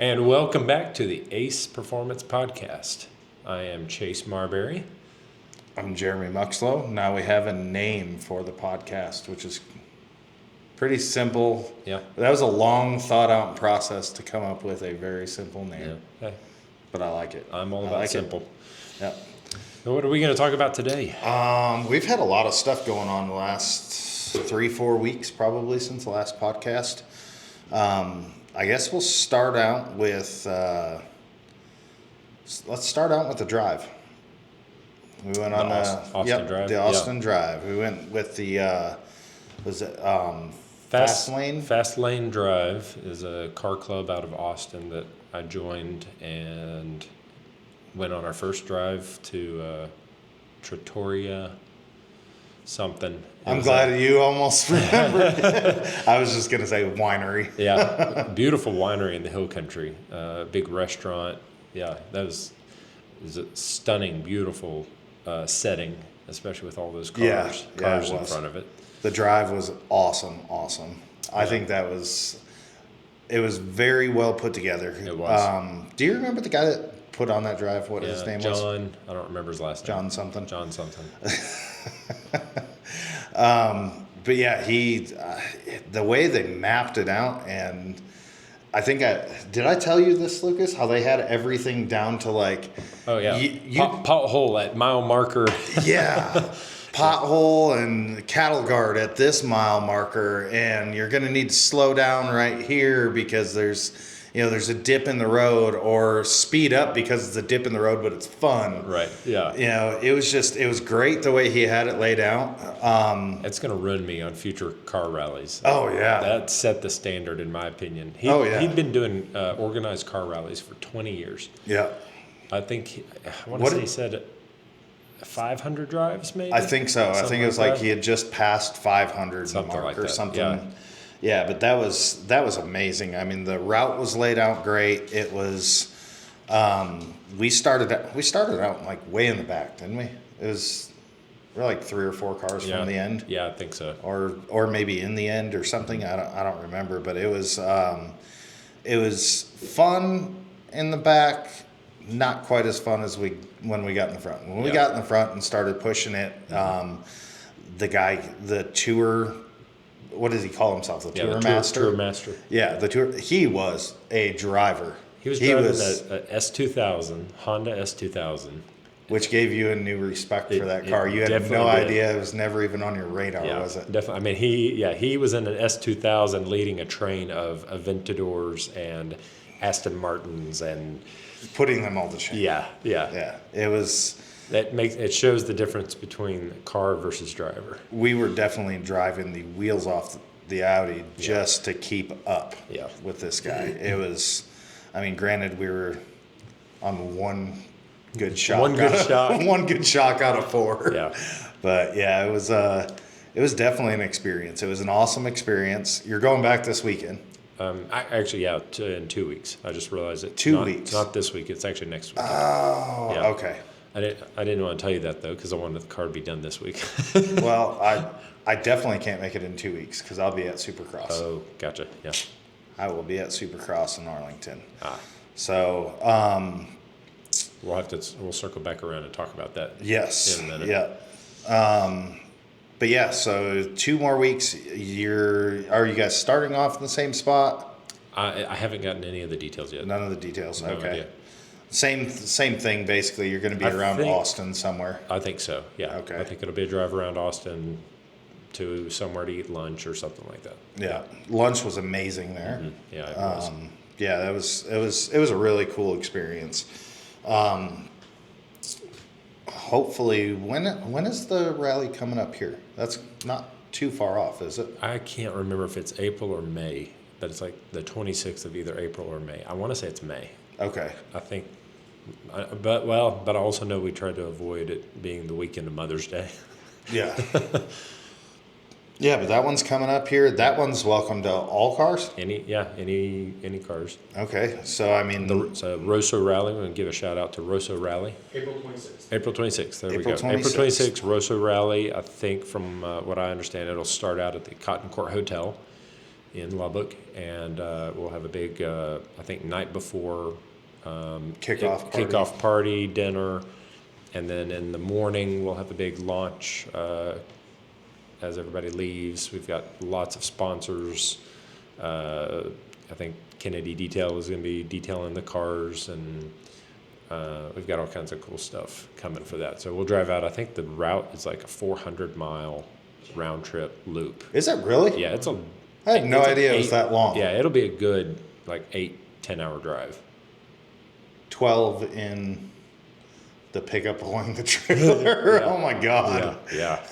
And welcome back to the Ace Performance Podcast. I am Chase Marbury. I'm Jeremy Muxlow. Now we have a name for the podcast, which is pretty simple. Yeah. That was a long thought out process to come up with a very simple name. Yeah. Hey, But I like it. I'm all about simple. Yeah. So what are we going to talk about today? We've had a lot of stuff going on the last 3-4 weeks, probably since the last podcast. I guess we'll start out with, let's start out with the drive. We went on Austin Drive. the Austin Drive. We went with the, Fast Lane? Fast Lane Drive is a car club out of Austin that I joined and went on our first drive to Trattoria something. I'm glad you almost remembered. I was just going to say winery. Yeah, beautiful winery in the hill country. Big restaurant. Yeah, that was a stunning, beautiful setting, especially with all those cars in front of it. The drive was awesome. I think it was very well put together. It was. Do you remember the guy that put on that drive? What his name was? John. I don't remember his last name. John something. But yeah, the way they mapped it out, and I think did I tell you this, Lucas? How they had everything down to like, oh yeah, pothole at mile marker. Yeah, pothole and cattle guard at this mile marker, and you're going to need to slow down right here because there's a dip in the road, or speed up because it's a dip in the road, but it's fun. Right. Yeah. It was great the way he had it laid out. It's going to ruin me on future car rallies. Oh yeah. That set the standard in my opinion. He'd been doing organized car rallies for 20 years. Yeah. I think he said 500 drives maybe. I think so. I think it was like he had just passed 500 something mark like or that. something. Yeah, but that was amazing. I mean, the route was laid out great. It was. We started out like way in the back, didn't we? We're like 3 or 4 cars from the end. Yeah, I think so. Or maybe in the end or something. I don't remember, but it was fun in the back. Not quite as fun as when we got in the front. When we got in the front and started pushing it, the tour. What does he call himself? The tour master? Tour master. Yeah, he was a driver. He was driving a S2000, Honda S2000. Which gave you a new respect for that car. You had no idea. It was never even on your radar, was it? Definitely. I mean, he was in an S2000 leading a train of Aventadors and Aston Martins and putting them all to shame. Yeah. It was. It shows the difference between car versus driver. We were definitely driving the wheels off the Audi just to keep up with this guy. It was, I mean, granted we were on one good shock. One good shock out of 4. Yeah. But yeah, it was definitely an experience. It was an awesome experience. You're going back this weekend. In 2 weeks. I just realized it. 2 weeks. Not this week. It's actually next week. Oh, yeah. Okay. I didn't want to tell you that though because I wanted the car to be done this week. Well, I definitely can't make it in 2 weeks because I'll be at Supercross. Oh, gotcha. Yeah. I will be at Supercross in Arlington. So we'll circle back around and talk about that. Yes. In a minute. Yeah. But yeah, so 2 more weeks. Are you guys starting off in the same spot? I haven't gotten any of the details yet. None of the details. No Okay. idea. Same thing, basically. You're going to be around Austin somewhere. I think so, yeah. Okay. I think it'll be a drive around Austin to somewhere to eat lunch or something like that. Yeah. Lunch was amazing there. Mm-hmm. Yeah, it was. Yeah, it was a really cool experience. Hopefully, when is the rally coming up here? That's not too far off, is it? I can't remember if it's April or May, but it's like the 26th of either April or May. I want to say it's May. Okay. I think. But I also know we tried to avoid it being the weekend of Mother's Day. Yeah. Yeah, but that one's coming up here. That one's welcome to all cars? Any cars. Okay, so I mean... So Rosso Rally, we're going to give a shout out to Rosso Rally. April 26th. April 26th, there April we go. 26th. April 26th, Rosso Rally. I think from what I understand, it'll start out at the Cotton Court Hotel in Lubbock, and we'll have a big, I think, night before kickoff party, dinner, and then in the morning we'll have a big launch as everybody leaves. We've got lots of sponsors. I think Kennedy Detail is going to be detailing the cars, and we've got all kinds of cool stuff coming for that. So we'll drive out. I think the route is like a 400-mile round trip loop. Is it really? Yeah, I had no idea it was that long. Yeah, it'll be a good 8-10 hour drive. 12 in the pickup pulling the trailer. Yeah. Oh my God. Yeah.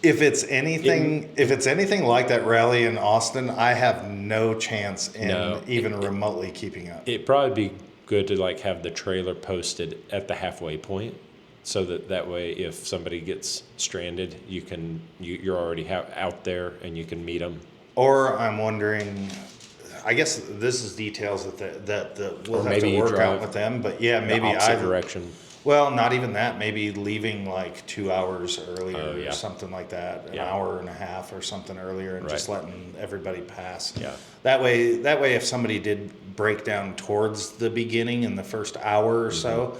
If it's anything like that rally in Austin, I have no chance in even remotely keeping up. It'd probably be good to have the trailer posted at the halfway point, so that way if somebody gets stranded, you're already out there and you can meet them. Or I'm wondering, I guess this is details that we'll have to work out with them. But yeah, maybe opposite direction. Well, not even that. Maybe leaving 2 hours earlier or something like that, an hour and a half or something earlier, and just letting everybody pass. Yeah. That way, if somebody did break down towards the beginning in the first hour or so,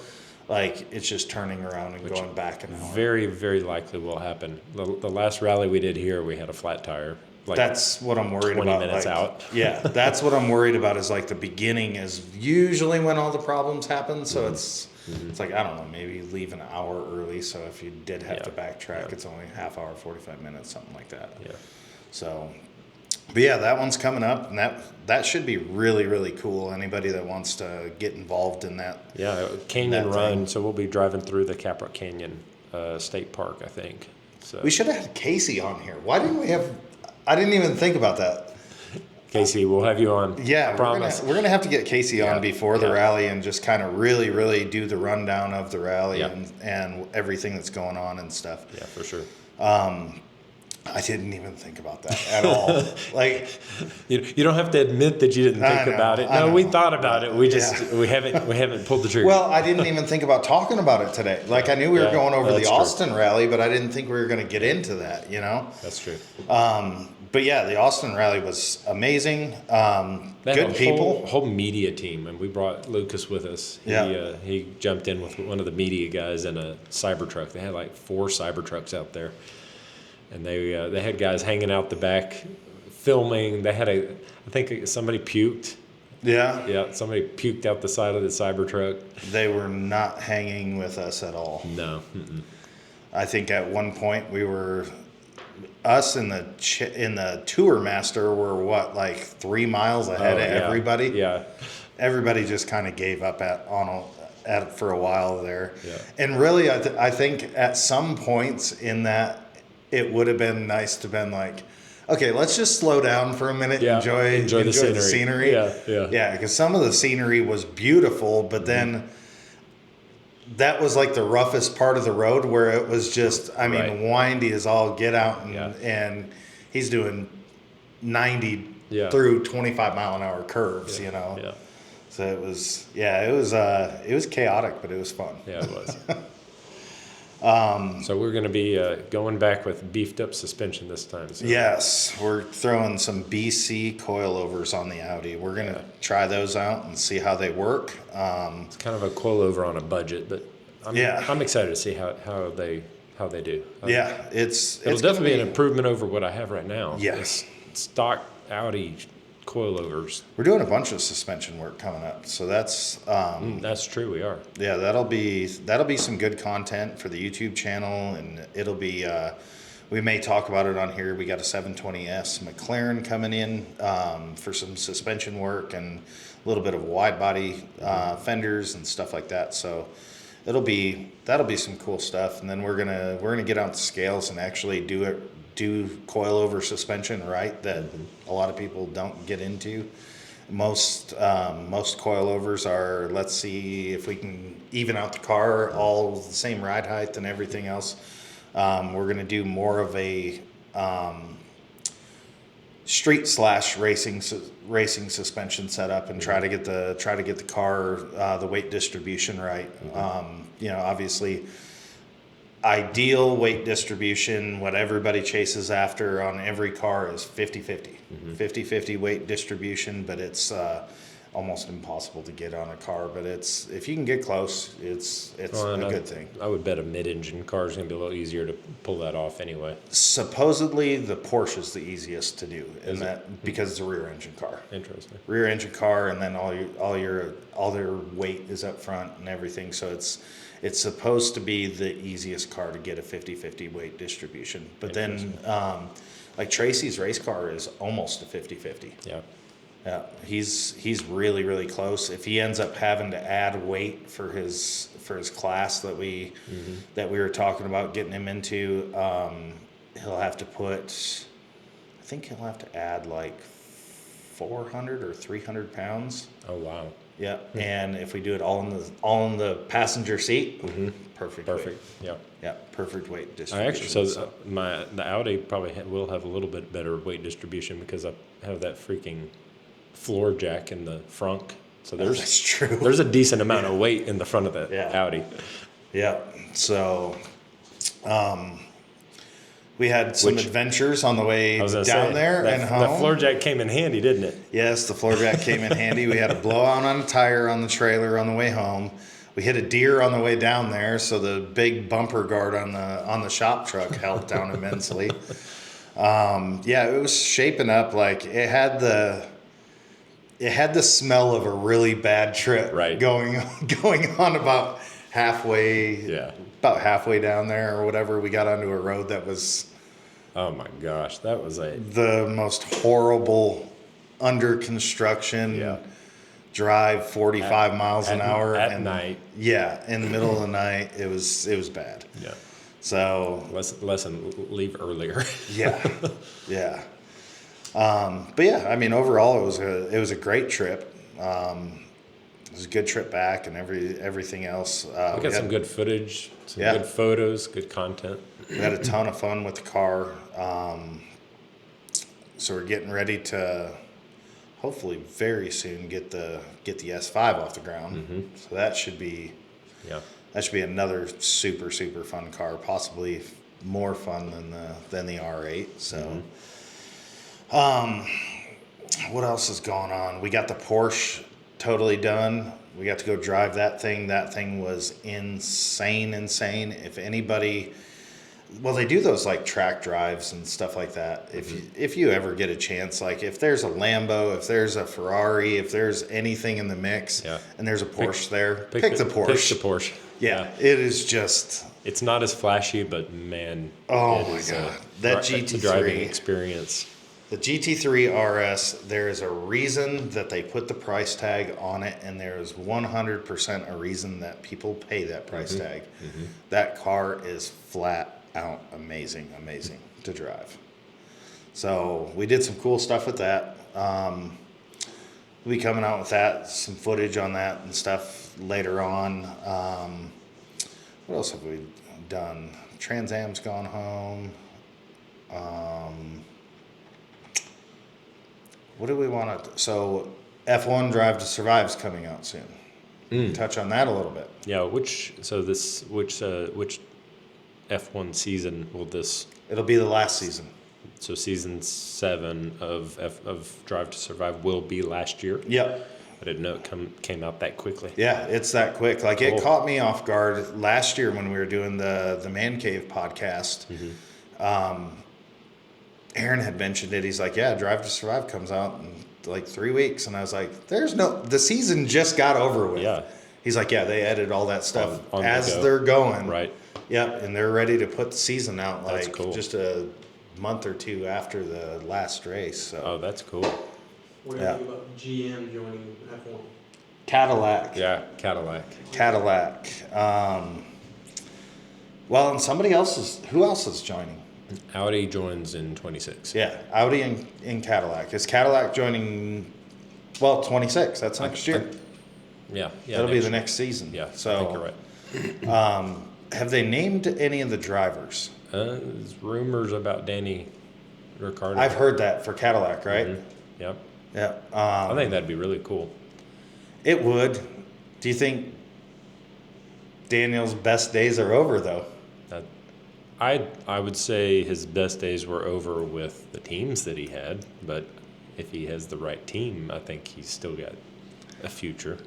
it's just turning around and going back an hour. Very, very likely will happen. The last rally we did here, we had a flat tire. That's what I'm worried 20 about. 20 minutes out. Yeah, that's what I'm worried about is the beginning is usually when all the problems happen. So it's I don't know, maybe leave an hour early. So if you did have to backtrack, it's only half hour, 45 minutes, something like that. Yeah. So, but yeah, that one's coming up, and that should be really, really cool. Anybody that wants to get involved in that. Yeah, Canyon Run. So we'll be driving through the Caprock Canyon State Park, I think. So we should have had Casey on here. Why didn't we have? I didn't even think about that. Casey, we'll have you on. Yeah, I promise. We're gonna have to get Casey on before the rally and just kind of really, really do the rundown of the rally and everything that's going on and stuff. Yeah, for sure. I didn't even think about that at all. You don't have to admit that you didn't think about it. No, we thought about it. We just we haven't pulled the trigger. Well, I didn't even think about talking about it today. I knew we were going over the Austin rally, but I didn't think we were going to get into that. That's true. But yeah, the Austin rally was amazing. Good people. Whole media team, and we brought Lucas with us. He jumped in with one of the media guys in a Cybertruck. They had 4 Cybertrucks out there. And they had guys hanging out the back, filming. They had I think somebody puked. Yeah. Yeah, somebody puked out the side of the Cybertruck. They were not hanging with us at all. No. I think at one point us and the tour master were 3 miles ahead of everybody. Yeah. Everybody just kind of gave up for a while there. Yeah. And really, I think at some points in that, it would have been nice to have been okay, let's just slow down for a minute, enjoy the scenery. Yeah, because some of the scenery was beautiful, but then that was the roughest part of the road where it was just, windy as all get out, and he's doing 90 through 25 mile an hour curves, Yeah. So it was chaotic, but it was fun. Yeah, it was. So we're going to be going back with beefed up suspension this time. So. Yes, we're throwing some BC coilovers on the Audi. We're going to try those out and see how they work. It's kind of a coilover on a budget, but I'm excited to see how they do. It'll definitely be an improvement over what I have right now. Yes, stock Audi coilovers. We're doing a bunch of suspension work coming up, so that's true. We are. Yeah, that'll be some good content for the YouTube channel, and it'll be. We may talk about it on here. We got a 720S McLaren coming in for some suspension work and a little bit of wide body fenders and stuff like that. So that'll be some cool stuff. And then we're gonna get out the scales and actually do coilover suspension right that a lot of people don't get into. Most coilovers are, let's see if we can even out the car, all the same ride height and everything else. We're going to do more of a street / racing suspension setup and try to get the car the weight distribution right. Obviously ideal weight distribution, what everybody chases after on every car is 50-50. 50-50 weight distribution, but it's almost impossible to get on a car. But it's, if you can get close, it's a good thing. I would bet a mid-engine car is going to be a little easier to pull that off anyway. Supposedly the Porsche is the easiest to do, and that because it's a rear engine car. Interesting. Rear engine car, and then all their weight is up front and everything. So it's supposed to be the easiest car to get a 50-50 weight distribution. But then like Tracy's race car is almost a 50-50. Yeah. Yeah, he's really, really close. If he ends up having to add weight for his class that we were talking about getting him into, he'll have to put, I think he'll have to add like 400 or 300 pounds. Oh wow. Yeah, and if we do it all in the passenger seat, perfect. Perfect. Weight. Yeah, perfect weight distribution. I actually the Audi probably will have a little bit better weight distribution because I have that freaking floor jack in the front. So that's true. There's a decent amount of weight in the front of the Audi. Yeah. So, we had some adventures on the way down there and home. The floor jack came in handy, didn't it? Yes, the floor jack came in handy. We had a blowout on a tire on the trailer on the way home. We hit a deer on the way down there, so the big bumper guard on the shop truck helped down immensely. It was shaping up like it had the smell of a really bad trip going on about halfway down there or whatever. We got onto a road that was, oh my gosh, that was the most horrible under construction drive, 45 miles an hour at night. Yeah, in the middle of the night. It was bad. Yeah. So lesson, leave earlier. Yeah. But yeah, I mean, overall, it was a great trip. It was a good trip back and everything else. We got some good footage, some good photos, good content. We had a ton of fun with the car. So we're getting ready to hopefully very soon get the S5 off the ground. So that should be another super, super fun car, possibly more fun than the R8. So. What else is going on? We got the Porsche totally done. We got to go drive that thing. That thing was insane. If anybody, well, they do those like track drives and stuff like that. If you ever get a chance, like if there's a Lambo, if there's a Ferrari, if there's anything in the mix, and there's a Porsche pick the Porsche. Pick the Porsche. Yeah, it is just. It's not as flashy, but man, oh my god, that GT3 it's a driving experience. The GT3 RS, there is a reason that they put the price tag on it, and there is 100% a reason that people pay that price tag. That car is flat out amazing to drive. So we did some cool stuff with that. We'll be coming out with that, some footage on that and stuff later on. What else have we done? Trans Am's gone home. What do we want to? So, F1 Drive to Survive is coming out soon. Touch on that a little bit. Yeah. Which F1 season will this? It'll be the last season. So season 7 of Drive to Survive will be last year. Yep. I didn't know it came out that quickly. Yeah, it's that quick. Like it caught me off guard last year when we were doing the Man Cave podcast. Aaron had mentioned it. He's like, yeah, Drive to Survive comes out in like 3 weeks. And I was like, the season just got over with. Yeah. He's like, yeah, they edit all that stuff on as they're going. Right. Yep. And they're ready to put the season out That's cool. Just a month or two after the last race. So. Oh, that's cool. What do you think about GM joining F1? Cadillac. Yeah, Cadillac. Well, and who else is joining? Audi joins in 26. Yeah, Audi and Cadillac. Is Cadillac joining, 26. That's next year. Yeah. That'll be the next season. Yeah, so I think you're right. Have they named any of the drivers? There's rumors about Danny Ricciardo. I've heard that for Cadillac, right? Yep. Yeah. I think that'd be really cool. It would. Do you think Daniel's best days are over, though? I would say his best days were over with the teams that he had, but if he has the right team, I think he's still got a future.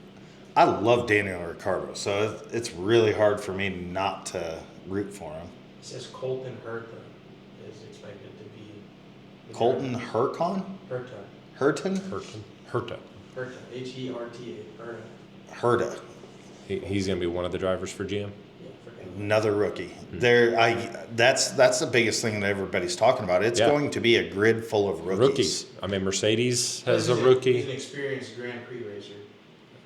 I love Daniel Ricciardo, so it's really hard for me not to root for him. It says Colton Herta is expected to be. the Colton driver. Hercon? Herta. Herton? Herta. Herta. Herta. Herta. Herta. He's going to be one of the drivers for GM. Yeah, forget it. Another rookie. Mm-hmm. That's the biggest thing that everybody's talking about. It's Yeah. going to be a grid full of rookies. I mean, Mercedes has He's a He's rookie. an experienced Grand Prix racer.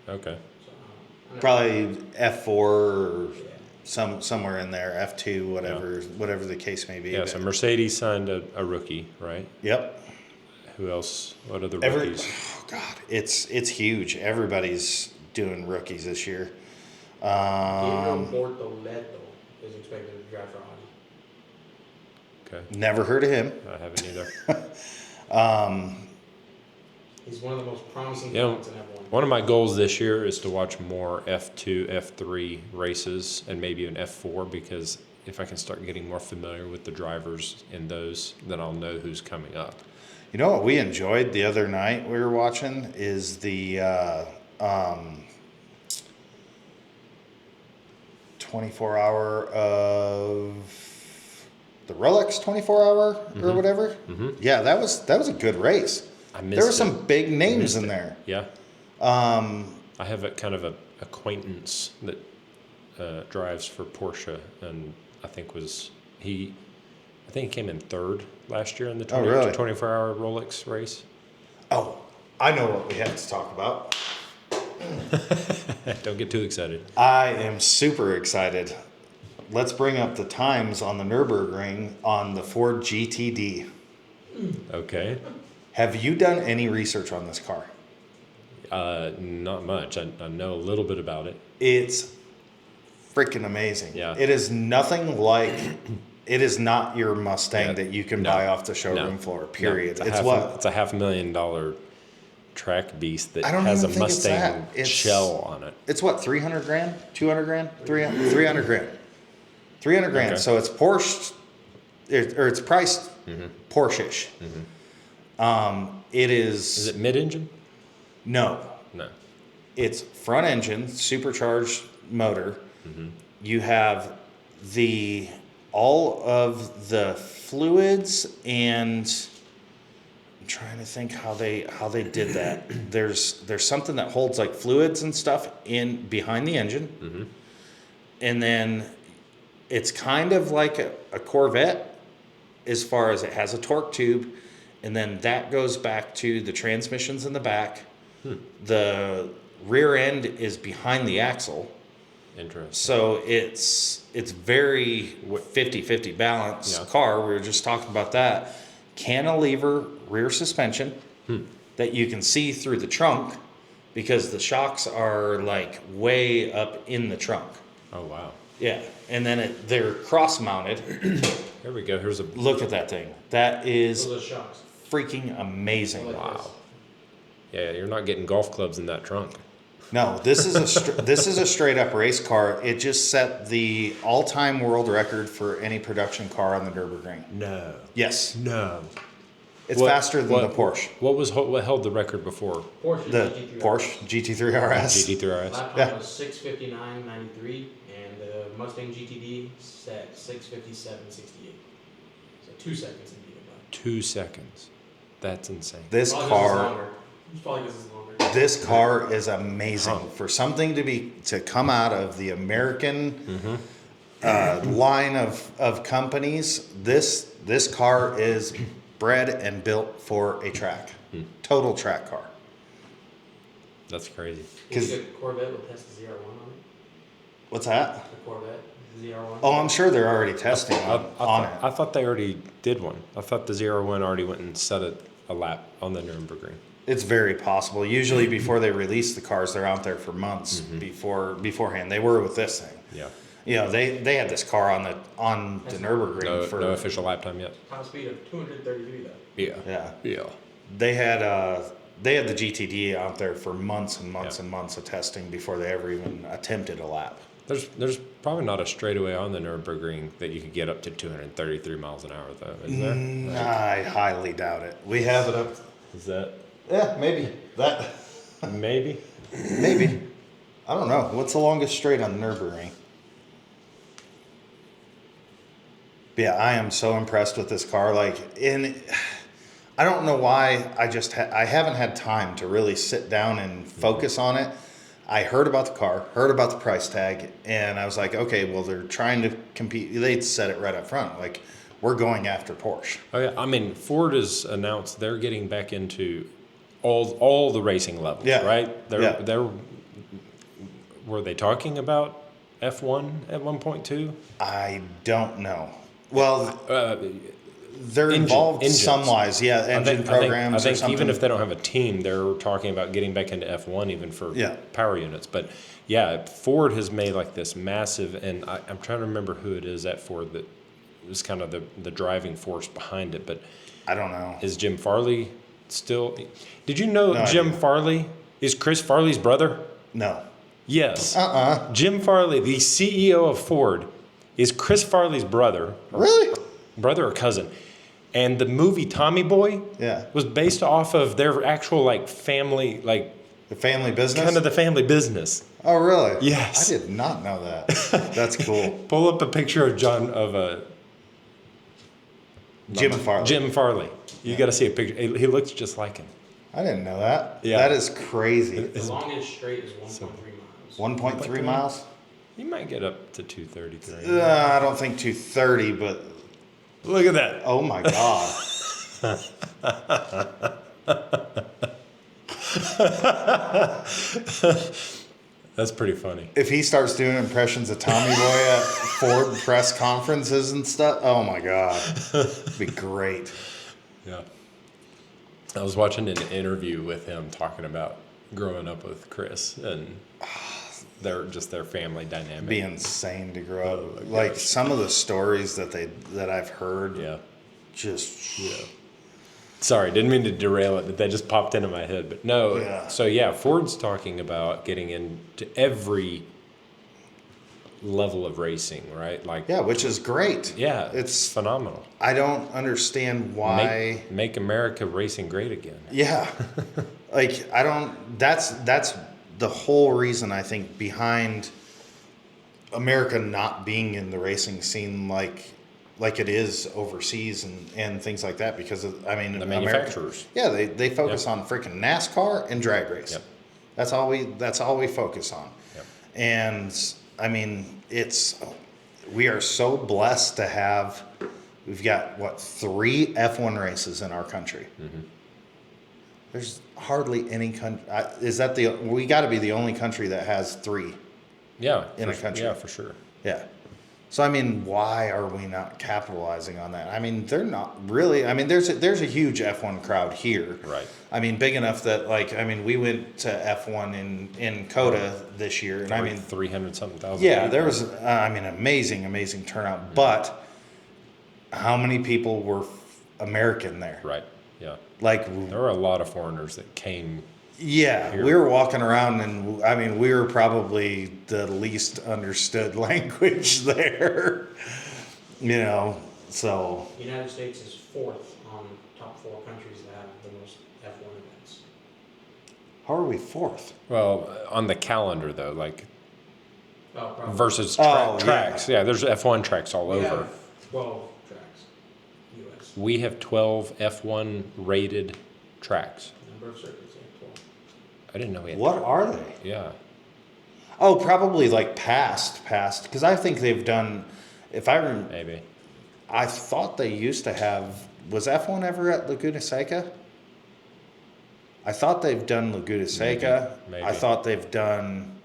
Okay. So, I don't know. Probably F4 or Yeah. somewhere in there, F2, whatever the case may be. Yeah, so Mercedes signed a rookie, right? Yep. Who else? What other Oh, rookies? God, it's huge. Everybody's doing rookies this year. Gabriel Bortoleto is expected to drive for Audi. Okay. Never heard of him. I haven't either. He's one of the most promising You know, talents in F1. One of my goals this year is to watch more F2, F3 races and maybe an F4 because if I can start getting more familiar with the drivers in those, then I'll know who's coming up. You know what we enjoyed the other night we were watching is the 24 hour of the Rolex 24 hour or whatever. Mm-hmm. Yeah, that was a good race. I missed There were it. some big names Missed in it. there. Yeah. I have a kind of a acquaintance that drives for Porsche, and I think he came in third last year in the 24-hour Rolex race. Oh, I know what we have to talk about. Don't get too excited. I am super excited. Let's bring up the times on the Nürburgring on the Ford GTD. Okay. Have you done any research on this car? Not much. I know a little bit about it. It's freaking amazing. Yeah. It is nothing like, it is not your Mustang Yeah. that you can No. buy off the showroom No. floor, period. No, It's It's what? a $500,000 track beast that I don't has a even think it's Mustang that. It's- shell on it. It's what, 300 grand? 200 grand? 300 grand. 300 grand. Okay. So it's Porsche, or it's priced Porsche-ish. It is. Is it mid-engine? No. No. It's front engine, supercharged motor. Mm-hmm. You have all of the fluids, and I'm trying to think how they did that. There's something that holds like fluids and stuff in behind the engine, and then it's kind of like a Corvette as far as it has a torque tube, and then that goes back to the transmissions in the back. The rear end is behind the axle. Interesting. So it's very 50-50 balance Yeah. car. We were just talking about that. Cantilever rear suspension that you can see through the trunk because the shocks are like way up in the trunk. Oh, wow. Yeah. And then they're cross mounted. Here we go. Here's a... Look at that thing. That is Those are shocks. freaking amazing. Wow. Yeah, you're not getting golf clubs in that trunk. No, this is a straight up race car. It just set the all-time world record for any production car on the Nürburgring. No. Yes, No. it's faster than the Porsche. What held the record before? Porsche The GT3 Porsche GT3 RS. GT3 RS? Lap Yeah. time was 6:59.93, and the Mustang GTD set 6:57.68. So 2 seconds in beating by. 2 seconds. That's insane. This Probably 'cause it's car, longer. It's probably because it's longer. this car is amazing Huh. for something to come out of the American line of companies. This car is bred and built for a track, total track car. That's crazy. You think a Corvette will test the ZR1 on it? What's that? The Corvette ZR1? Oh, I'm sure they're already testing on it. I thought they already did one. I thought the 01 already went and set a lap on the Nürburgring. It's very possible. Usually, before they release the cars, they're out there for months beforehand. They were with this thing. Yeah. You know, they had this car on the Nürburgring for No official lap time yet. Top speed of 233 though. Yeah. yeah. Yeah. They had the GTD out there for months and months and months of testing before they ever even attempted a lap. There's probably not a straightaway on the Nürburgring that you could get up to 233 miles an hour, though, is there? I highly doubt it. We have it up. Is that Yeah, maybe that. maybe? Maybe. I don't know. What's the longest straight on the Nürburgring? But yeah, I am so impressed with this car. Like, I don't know why. I haven't had time to really sit down and focus on it. I heard about the car, heard about the price tag, and I was like, okay, well, they're trying to compete. They said it right up front, like, we're going after Porsche. Oh yeah, I mean, Ford has announced they're getting back into all the racing levels, Yeah. right? Yeah. They're were they talking about F1 at 1.2? I don't know. Well, they're Engine- involved engines. some-wise, yeah, engine programs I think or something. even if they don't have a team, they're talking about getting back into F1 even for Yeah. power units. But yeah, Ford has made like this massive, and I'm trying to remember who it is at Ford that was kind of the driving force behind it. But I don't know. is Jim Farley still? Did you know No Jim idea. Farley is Chris Farley's brother? No. Yes. Uh-uh. Jim Farley, the CEO of Ford, is Chris Farley's brother. Really? Brother or cousin. And the movie Tommy Boy Yeah. was based off of their actual like family, like The family business? kind of the family business. Oh, really? Yes. I did not know that. That's cool. Pull up a picture of Jim Farley. Jim Farley. You got to see a picture. He looks just like him. I didn't know that. Yeah. That is crazy. The longest straight is 1.3 miles. 1.3 miles? You might get up to 233. I don't think 230, but Look at that. oh my God. That's pretty funny. If he starts doing impressions of Tommy Boy at Ford press conferences and stuff, oh my God. It'd be great. Yeah. I was watching an interview with him talking about growing up with Chris and their family dynamic. It'd be insane to grow Oh up. my Like gosh. some of the stories that I've heard, Yeah. just Yeah. Sorry, didn't mean to derail it, but that just popped into my head. But no, Yeah. so yeah, Ford's talking about getting into every level of racing, right? Like, yeah, which is great. yeah, It's phenomenal. I don't understand why. Make America racing great again. Yeah. Like I don't that's the whole reason I think behind America not being in the racing scene like it is overseas and things like that because of, I mean The America- manufacturers. yeah, they focus Yep. on freaking NASCAR and drag race. Yep. That's all we focus on. Yep. And I mean, we are so blessed to have. We've got what 3 F1 races in our country. Mm-hmm. There's hardly any country. We got to be the only country that has 3. Yeah. In a for- country. Yeah, for sure. Yeah. So I mean, why are we not capitalizing on that? I mean, they're not really. I mean, there's a huge F1 crowd here. Right. I mean, big enough that we went to F1 in Coda this year, and I mean, 300 something thousand. yeah, people. there was amazing turnout. But how many people were American there? Right. Yeah. Like, There were a lot of foreigners that came. yeah, Here. we were walking around, and I mean, we were probably the least understood language there. So The United States is 4th on top 4 countries that have the most F1 events. how are we 4th? Well, on the calendar though, like Oh, probably. versus Oh, tracks. Yeah, there's F1 tracks all We over. have 12 tracks. U.S. We have 12 F1 rated tracks. Number of circuits, yeah, 12. I didn't know we had. What are they? Yeah. Oh, probably like past, because I think they've done. If I remember, Maybe. I thought they used to have. Was F1 ever at Laguna Seca? I thought they've done Laguna Seca. Maybe. I thought they've done.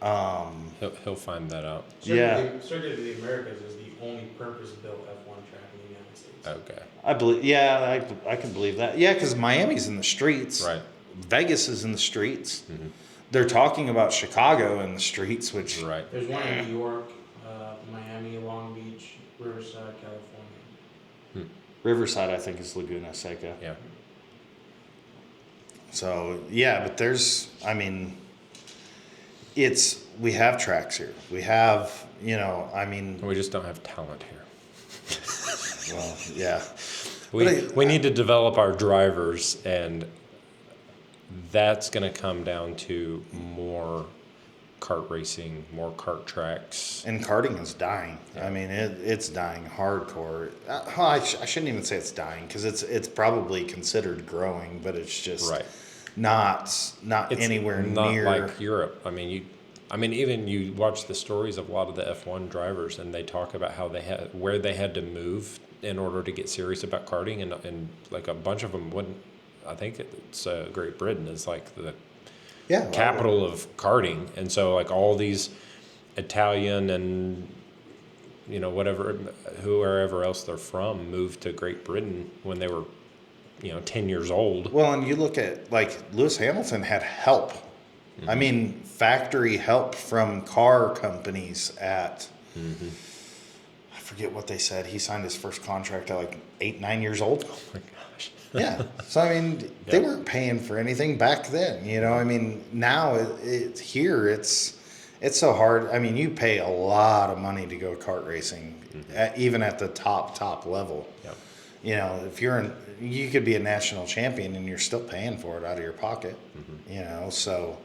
He'll find that out. Circuit of the Americas is the only purpose-built F1 track in the United States. Okay. I believe. Yeah, I can believe that. Yeah, because Miami's in the streets. Right. Vegas is in the streets. Mhm. They're talking about Chicago in the streets, which Right. There's one in New York, Miami, Long Beach, Riverside, California. Riverside, I think, is Laguna Seca. Yeah. So yeah, but there's, I mean, we have tracks here. We have, I mean, We just don't have talent here. well, yeah. We need to develop our drivers, and that's going to come down to more kart racing, more kart tracks. And karting is dying. Yeah. I mean, it's dying hardcore. I shouldn't even say it's dying because it's probably considered growing, but it's just Right. not It's anywhere not near like Europe. I mean, even you watch the stories of a lot of the F1 drivers, and they talk about how where they had to move in order to get serious about karting, and like a bunch of them wouldn't. I think it's Great Britain is like the capital of karting, and so like all these Italian and whoever else they're from moved to Great Britain when they were 10 years old. Well, and you look at like Lewis Hamilton had help. Mm-hmm. I mean, factory help from car companies at. Mm-hmm. I forget what they said. He signed his first contract at like 8-9 years old. Oh my gosh. Yeah. So, I mean, they weren't paying for anything back then, I mean, now here it's so hard. I mean, you pay a lot of money to go kart racing, even at the top level. Yep. If you could be a national champion and you're still paying for it out of your pocket, so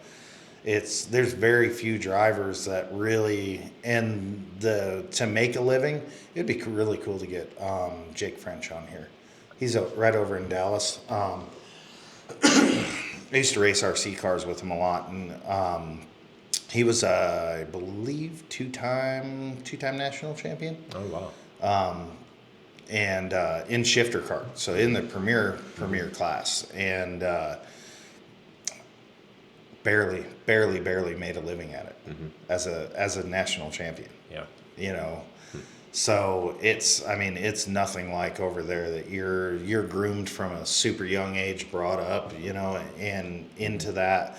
there's very few drivers that really, to make a living, it'd be really cool to get Jake French on here. He's right over in Dallas. I used to race RC cars with him a lot, and he was, I believe, two-time national champion. Oh wow. And in shifter kart, so in the premier class, and barely made a living at it as a national champion. Yeah. So it's nothing like over there that you're groomed from a super young age, brought up, and into that,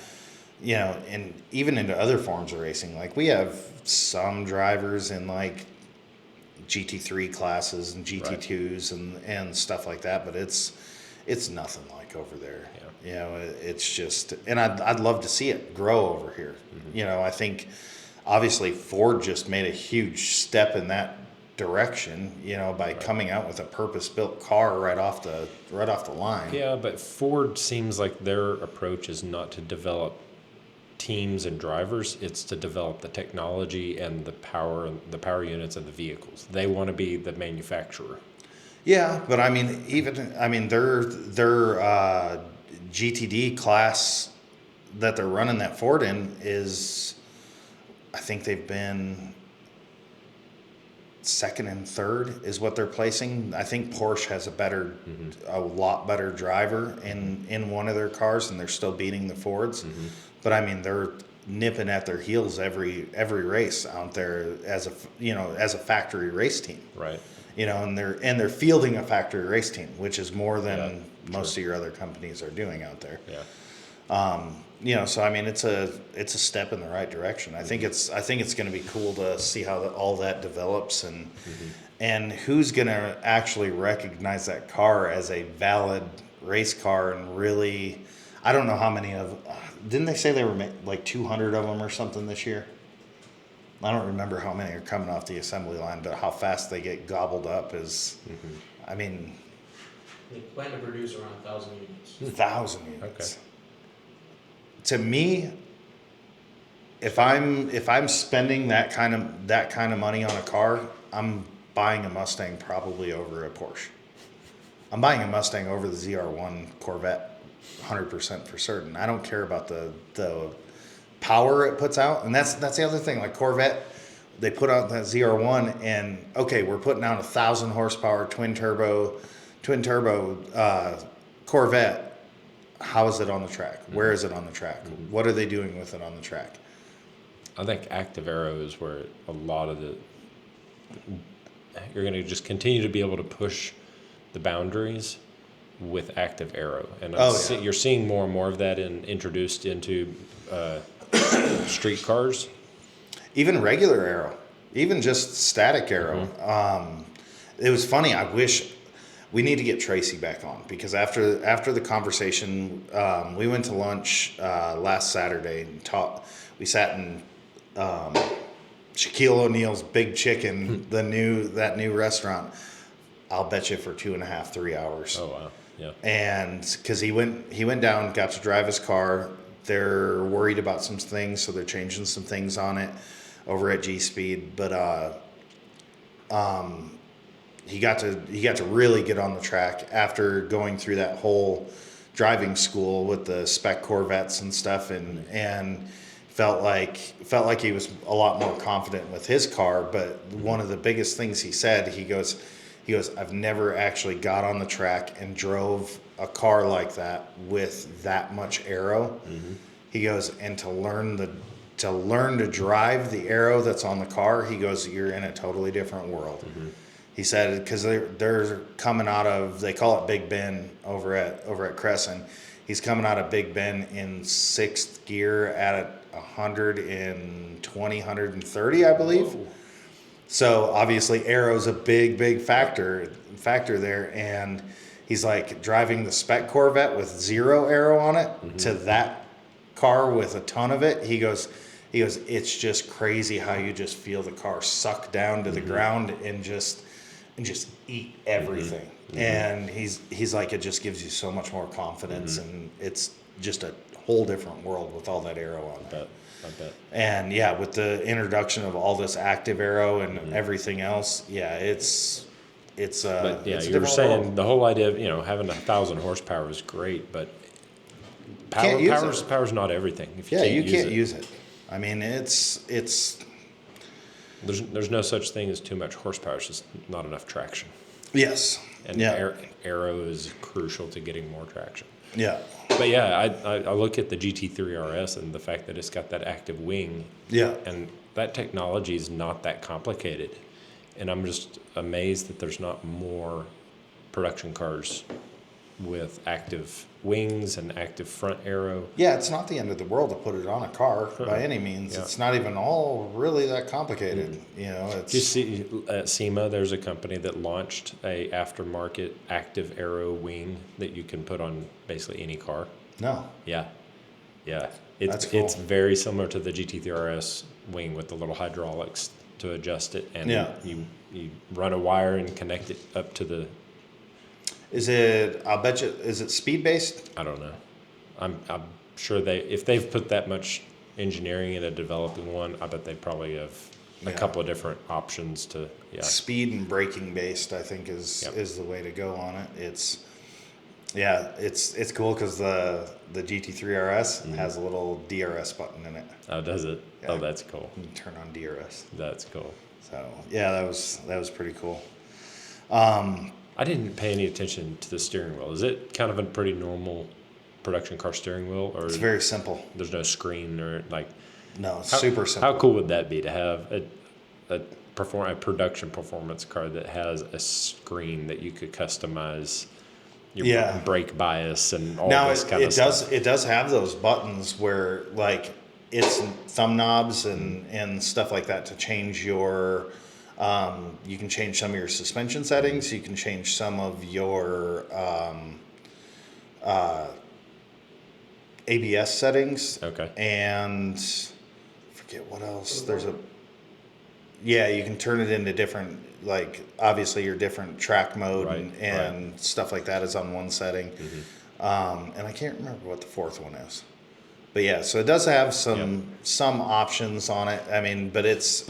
and even into other forms of racing. Like we have some drivers in like GT3 classes and GT2s and stuff like that, but it's nothing like over there. Yeah. It's just, and I'd love to see it grow over here. I think obviously Ford just made a huge step in that direction, by coming out with a purpose-built car right off the line. Yeah, but Ford seems like their approach is not to develop teams and drivers, it's to develop the technology and the power units of the vehicles. They want to be the manufacturer. Yeah, but their GTD class that they're running that Ford in is, I think they've been second and third is what they're placing. I think Porsche has a lot better driver in one of their cars, and they're still beating the Fords. But they're nipping at their heels every race out there as a factory race team. Right. And they're fielding a factory race team, which is more than most true. of your other companies are doing out there. Yeah. So it's a step in the right direction. I think it's going to be cool to see how all that develops, and who's going to actually recognize that car as a valid race car, and really, I don't know how many didn't they say they were like 200 of them or something this year? I don't remember how many are coming off the assembly line, but how fast they get gobbled up is, They plan to produce around 1,000 units. 1,000 units. Okay. To me, if I'm spending that kind of money on a car, I'm buying a Mustang probably over a Porsche. I'm buying a Mustang over the ZR1 Corvette, 100% for certain. I don't care about the power it puts out, and that's the other thing. Like Corvette, they put out that ZR1, and okay, we're putting out 1,000 horsepower twin turbo Corvette. How is it on the track? Where is it on the track? What are they doing with it on the track? I think Active Aero is where a lot of you're going to just continue to be able to push the boundaries with Active Aero, and you're seeing more and more of that introduced into street cars, even regular aero, even just static aero. It was funny. I wish we need to get Tracy back on, because after the conversation, we went to lunch last Saturday and we sat in Shaquille O'Neal's Big Chicken, that new restaurant. I'll bet you for 2.5, 3 hours. Oh wow, yeah. And because he went down, got to drive his car. They're worried about some things, so they're changing some things on it over at G Speed. But he got to really get on the track after going through that whole driving school with the spec Corvettes and stuff, and felt like he was a lot more confident with his car. But one of the biggest things he said, he goes, I've never actually got on the track and drove a car like that with that much aero. Mm-hmm. He goes, and to learn to drive the aero that's on the car, he goes, you're in a totally different world. Mm-hmm. He said, because they're coming out of, they call it Big Ben over at Crescent. He's coming out of Big Ben in 6th gear at 120, 130, I believe. Whoa. So obviously aero's a big factor there, and he's like, driving the spec Corvette with 0 aero on it mm-hmm. to that car with a ton of it. He goes, it's just crazy how you just feel the car suck down to mm-hmm. the ground and just eat everything. Mm-hmm. And he's like, it just gives you so much more confidence, mm-hmm. and it's just a whole different world with all that aero on it. I bet. And yeah, with the introduction of all this active aero and mm-hmm. everything else, yeah, it's but yeah, it's you were saying world. The whole idea of having 1,000 horsepower is great, but power's not everything. If you can't use it. I mean, it's there's no such thing as too much horsepower. It's just not enough traction. Yes. And aero is crucial to getting more traction. Yeah. But yeah, I look at the GT3 RS and the fact that it's got that active wing. Yeah. And that technology is not that complicated. And I'm just amazed that there's not more production cars with active wings and active front aero. Yeah, it's not the end of the world to put it on a car by any means. Yeah. It's not even all really that complicated. Mm-hmm. It's. You see, at SEMA, there's a company that launched a aftermarket active aero wing that you can put on basically any car. No. Yeah. That's cool. It's very similar to the GT3 RS wing with the little hydraulics to adjust it, and you run a wire and connect it up to the. Is it speed based? I don't know. I'm sure if they've put that much engineering into developing one, I bet they probably have a couple of different options to. Yeah. Speed and braking based, I think, is the way to go on it. It's cool because the GT3 RS mm-hmm. has a little DRS button in it. Oh, does it? Yeah. Oh, that's cool. You can turn on DRS. That's cool. So yeah, that was pretty cool. I didn't pay any attention to the steering wheel. Is it kind of a pretty normal production car steering wheel, or it's very simple? There's no screen or like. No, it's super simple. How cool would that be to have a production performance car that has a screen that you could customize your brake bias and all this kind of stuff? It does have those buttons where like it's thumb knobs and stuff like that to change your. You can change some of your suspension settings. You can change some of your ABS settings. Okay. And forget what else. You can turn it into different, like obviously your different track mode and stuff like that is on one setting. Mm-hmm. And I can't remember what the fourth one is. But yeah, so it does have some options on it. I mean, but it's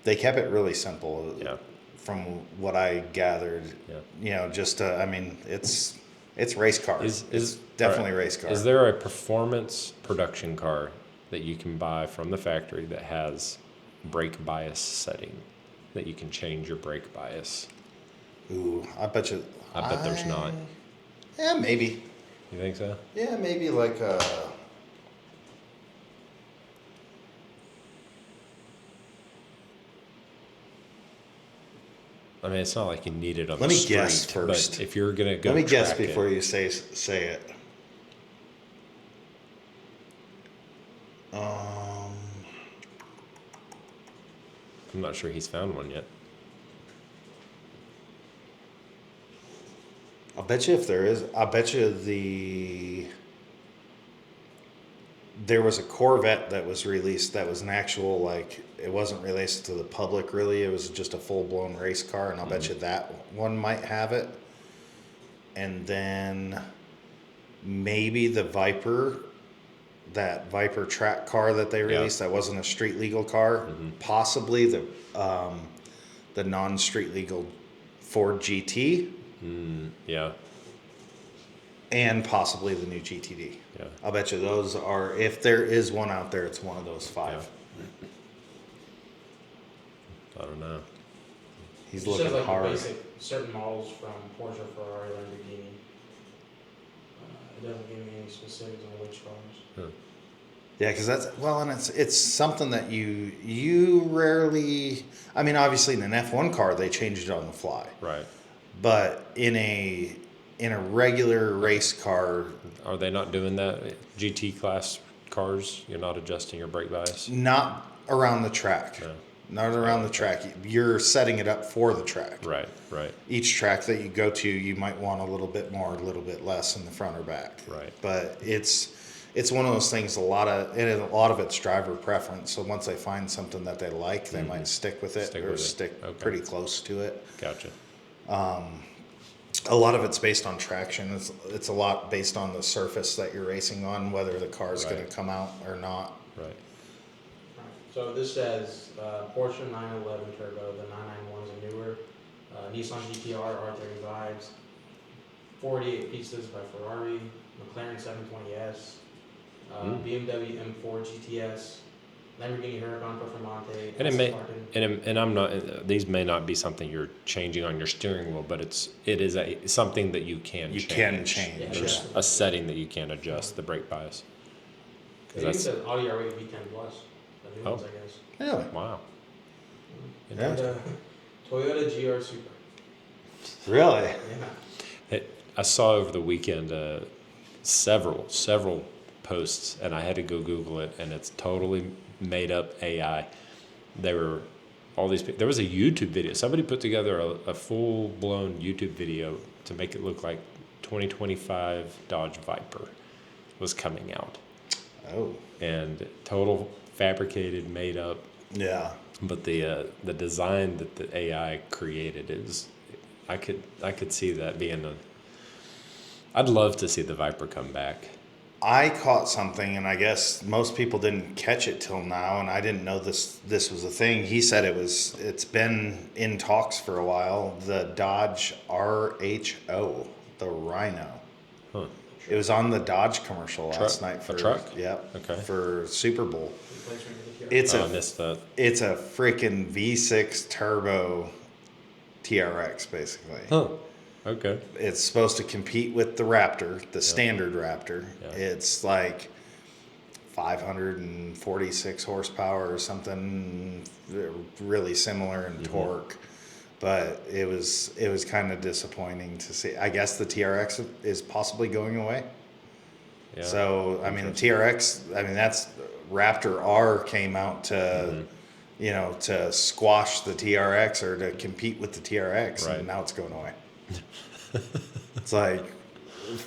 they kept it really simple. Yeah. From what I gathered. Yeah. It's race car. It's definitely race car. Is there a performance production car that you can buy from the factory that has brake bias setting that you can change your brake bias? Ooh, I bet there's not. Yeah, maybe. You think so? Yeah, maybe like a. I mean, it's not like you need it on the street. Let me guess first. But if you're gonna go, let me guess before you say it. I'm not sure he's found one yet. bet you if there is, I bet you there was a Corvette that was released that was an actual, like, it wasn't released to the public really. It was just a full-blown race car, and I'll bet you that one might have it. And then maybe the Viper, that Viper track car that they released, that wasn't a street legal car. Possibly the non-street legal Ford GT. Yeah. And possibly the new GTD. Yeah. I'll bet you those are, if there is one out there, it's one of those 5. I don't know. He's It looking says like hard. the basic certain models from Porsche, Ferrari, Lamborghini. It doesn't give me any specifics on which cars. Yeah, because that's, well, and it's something that you rarely, I mean, obviously in an F1 car, they change it on the fly. Right. But in a regular race car, Are they not doing that? GT class cars, you're not adjusting your brake bias? not around the track. No. Not around the track. You're setting it up for the track. Right, right. Each track that you go to, you might want a little bit more, a little bit less in the front or back. Right. But it's one of those things. A lot of it's driver preference. So once they find something that they like, they might stick with it stick pretty close to it. Gotcha. A lot of it's based on traction. It's a lot based on the surface that you're racing on, whether the car's going to come out or not. Right. So this says Porsche 911 Turbo, the 991s are newer, Nissan GTR R35s, 48 Pistas by Ferrari, McLaren 720S, BMW M4 GTS, Lamborghini Huracan Performante, And Aston Martin. and I'm not. These may not be something you're changing on your steering wheel, but it is something that you can change. Can change. Yeah, There's a setting that you can adjust the brake bias. It even says Audi R8 V10 Plus, the new ones, I guess. Really? Wow. Yeah. And Toyota GR Super. Really? Yeah. I saw over the weekend several posts, and I had to go Google it, and it's totally made up AI. There were all these. There was a YouTube video. Somebody put together a full blown YouTube video to make it look like 2025 Dodge Viper was coming out. Oh. And total fabricated, made up. Yeah. But the design that the AI created is, I could see that being I'd love to see the Viper come back. I caught something, and I guess most people didn't catch it till now, and I didn't know this was a thing. He said it's been in talks for a while. The Dodge RHO, the Rhino. Huh. It was on the Dodge commercial last night for a truck. Yep. Okay. For Super Bowl. Replacement of the TR. It's I missed that. it's a freaking V6 turbo TRX basically. Huh. Okay. It's supposed to compete with the Raptor, the standard Raptor. Yeah. It's like 546 horsepower or something really similar in torque. But it was kind of disappointing to see. I guess the TRX is possibly going away. Yeah. So, I mean, the TRX, I mean, that's Raptor R came out to, to squash the TRX or to compete with the TRX, Right. and now it's going away. It's like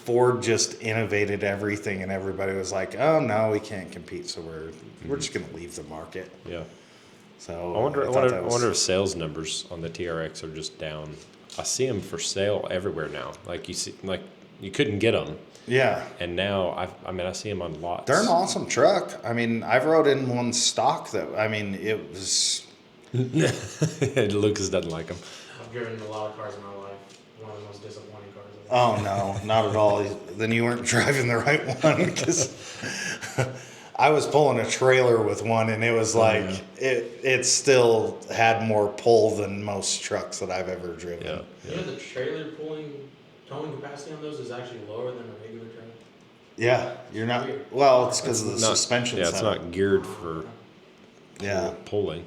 Ford just innovated everything, and everybody was like, "Oh no, we can't compete, so we're just going to leave the market." Yeah. So I wonder thought if sales numbers on the TRX are just down. I see them for sale everywhere now. Like you couldn't get them, Yeah, and now I see them on lots. they're an awesome truck. I mean, I've rode in one stock that it was. Lucas doesn't like them. I've driven a lot of cars in my life. One of the most disappointing cars. Oh no, not at all. Then you weren't driving the right one, because I was pulling a trailer with one, and it was like it still had more pull than most trucks that I've ever driven. Yeah. You know, the trailer towing capacity on those is actually lower than a regular trailer. Yeah, you're not. Well, it's because of the suspension. Yeah, it's setup. not geared for Yeah, pulling.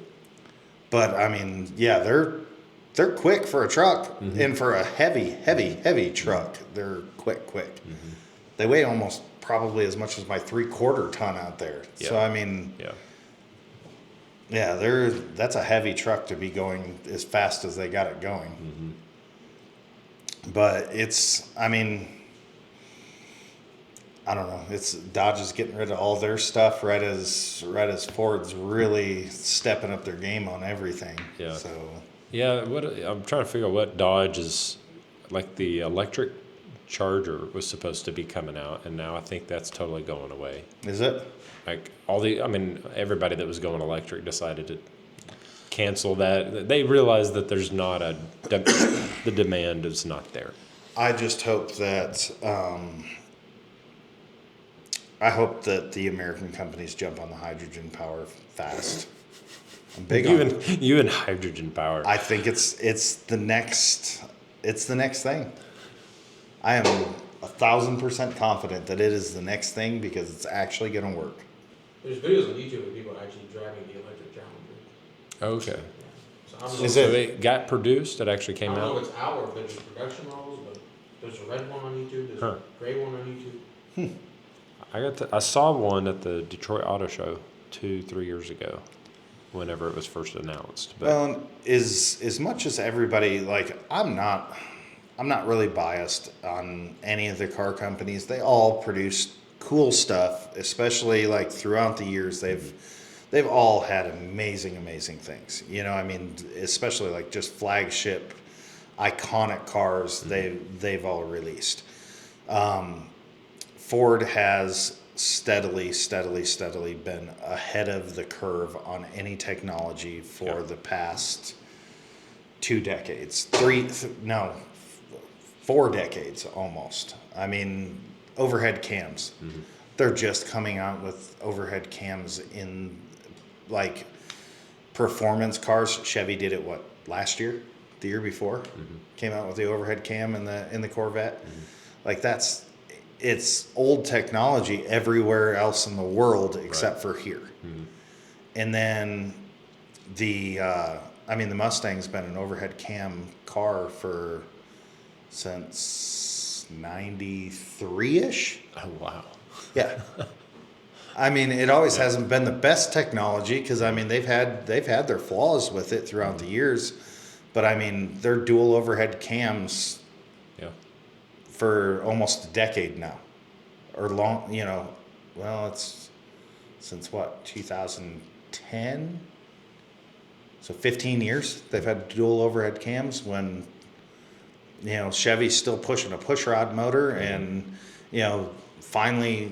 but I mean, yeah, they're quick for a truck, and for a heavy truck, they're quick. They weigh almost probably as much as my 3/4 ton out there. Yeah. So I mean, yeah, that's a heavy truck to be going as fast as they got it going. But I mean, I don't know. It's Dodge is getting rid of all their stuff right as Ford's really stepping up their game on everything. Yeah. So Yeah, I'm trying to figure out what Dodge is like. The electric Charger was supposed to be coming out, and now I think that's totally going away. is it? Like everybody that was going electric decided to cancel that. They realized that there's not the demand is not there. I just hope that the American companies jump on the hydrogen power fast. I'm big on it. You and hydrogen power. I think it's the next thing. I am 1,000% confident that it is the next thing because it's actually going to work. There's videos on YouTube of people actually driving the electric Challenger. Okay. Yeah. So I don't know. Is if- So it got produced. It actually I came don't know out. if it's out or if they're just production models, but there's a red one on YouTube. There's Huh. a gray one on YouTube. I saw one at the Detroit Auto Show 2-3 years ago, whenever it was first announced. But Well, as much as everybody like, I'm not really biased on any of the car companies. They all produce cool stuff, especially like throughout the years. They've all had amazing things. You know, I mean, especially like just flagship, iconic cars they've all released. Ford has steadily been ahead of the curve on any technology for the past 2 decades. 4 decades almost. I mean, overhead cams. Mm-hmm. They're just coming out with overhead cams in like performance cars. Chevy did it last year, the year before, came out with the overhead cam in the Corvette. Like it's old technology everywhere else in the world except for here. And then the Mustang's been an overhead cam car since 93-ish. oh wow. Yeah. I mean, it always hasn't been the best technology because I mean they've had their flaws with it throughout the years, but I mean they're dual overhead cams Yeah. for almost a decade now, or long. You know, well it's since 2010, so 15 years they've had dual overhead cams when Chevy's still pushing a pushrod motor and finally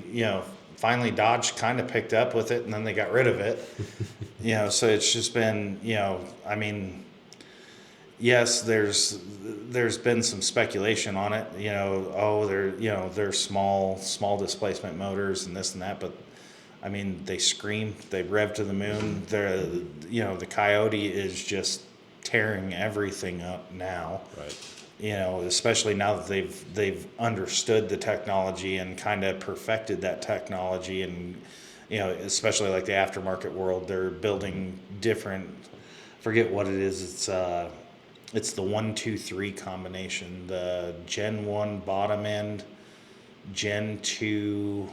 Dodge kind of picked up with it and then they got rid of it. So it's just been, I mean, yes, there's been some speculation on it, they're small displacement motors and this and that, but I mean, they scream, they rev to the moon. The Coyote is just tearing everything up now. Right. Especially now that they've understood the technology and kind of perfected that technology, and especially like the aftermarket world, they're building different. Forget what it is. It's the 1, 2, 3 combination. The Gen 1 bottom end, Gen 2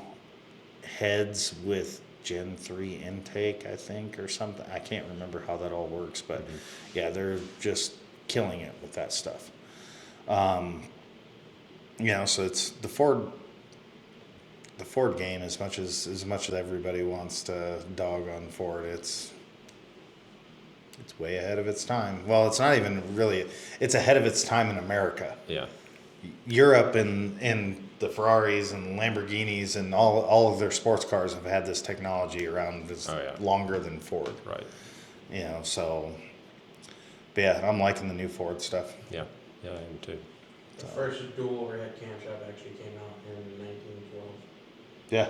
heads with Gen 3 intake, I think, or something. I can't remember how that all works, but yeah, they're just killing it with that stuff. So it's the Ford game. As much as everybody wants to dog on Ford, it's way ahead of its time. Well, it's not even really. It's ahead of its time in America. Yeah. Europe and the Ferraris and Lamborghinis and all of their sports cars have had this technology around longer than Ford. Right. So. But yeah, I'm liking the new Ford stuff. Yeah. Yeah, I am too. The first dual overhead camshaft actually came out in 1912. Yeah.